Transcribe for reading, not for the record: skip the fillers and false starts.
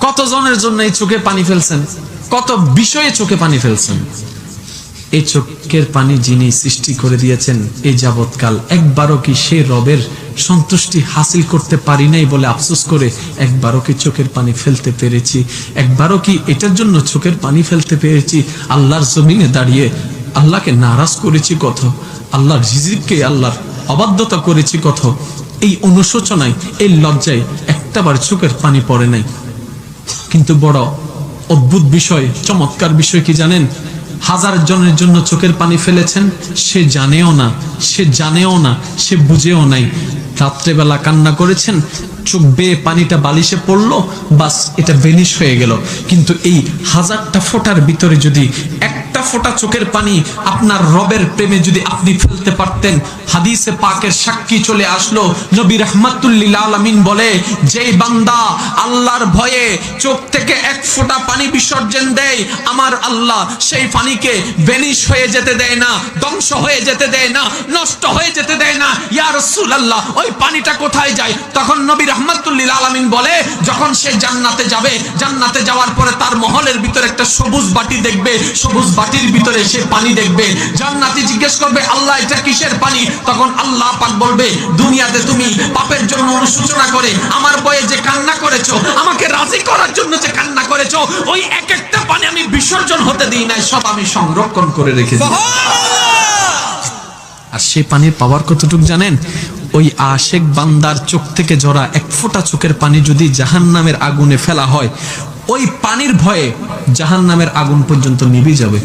কতজনের জন্য এই চোখে পানি ফেলছেন, কত বিষয়ে চোখে পানি ফেলছেন। এই চোখের পানি যিনি সৃষ্টি করে দিয়েছেন এই যাবৎকাল, একবারও কি সে রবের সন্তুষ্টি হাসিল করতে পারি নাই বলে আফসোস করে একবারও কি চোখের পানি ফেলতে পেরেছি? একবারও কি এটার জন্য চোখের পানি ফেলতে পেরেছি? আল্লাহর জমিনে দাঁড়িয়ে আল্লাহকে নারাজ করেছি কত, আল্লাহর রিজিককে আল্লাহর অবাধ্যতা করেছি কত। এই অনুশোচনায়, এই লজ্জায় একটাবার চোখের পানি পড়ে নাই। কিন্তু বড় অদ্ভুত বিষয়, চমৎকার বিষয় কি জানেন? হাজার জনের জন্য চোখের পানি ফেলেছেন, সে জানেও না, সে জানেও না, সে বুঝেও নাই। রাত্রেবেলা কান্না করেছেন, চোখ বেয়ে পানিটা বালিশে পড়লো, বাস এটা ভেনিশ হয়ে গেল। কিন্তু এই হাজারটা ফোঁটার ভিতরে যদি একটা ফোঁটা চোখের পানি আপনার রবের প্রেমে যদি আপনি ফেলতে পারতেন, হাদিসে পাকের সাক্ষী চলে আসলো, নবী রাহমাতুল লিল আলামিন বলে, যেই বান্দা আল্লাহর ভয়ে চোখ থেকে এক ফোঁটা পানি বিসর্জন দেয়, আমার আল্লাহ সেই পানিকে ভেনিশ হয়ে যেতে দেয় না, ধ্বংস হয়ে যেতে দেয় না, নষ্ট হয়ে যেতে দেয় না। ইয়া রাসূলুল্লাহ, ওই পানিটা কোথায় যায়? তখন নবী রাহমাতুল লিল আলামিন বলে, যখন সে জান্নাতে যাবে, জান্নাতে যাওয়ার পরে তার মহলের ভিতরে একটা সবুজ বাটি দেখবে, সবুজ বাটির ভিতরে সে পানি দেখবে। জান্নাতি জিজ্ঞেস করবে, আল্লাহ এটা কিসের পানি? তখন আল্লাহ পাক বলবে, দুনিয়াতে তুমি পাপের জন্য অনুশোচনা করে আমার ভয়ে যে কান্না করেছো, আমাকে রাজি করার জন্য যে কান্না করেছো, ওই এক একটা পানি আমি বিসর্জন হতে দিই নাই, সব আমি সংরক্ষণ করে রেখেছি। আর সেই পানির পাওয়ার কতটুক জানেন? ওই আশেক বান্দার চোখ থেকে ঝরা এক ফোঁটা চোখের পানি যদি জাহান্নামের আগুনে ফেলা হয়, ওই পানির ভয়ে জাহান্নামের আগুন পর্যন্ত নিভে যাবে।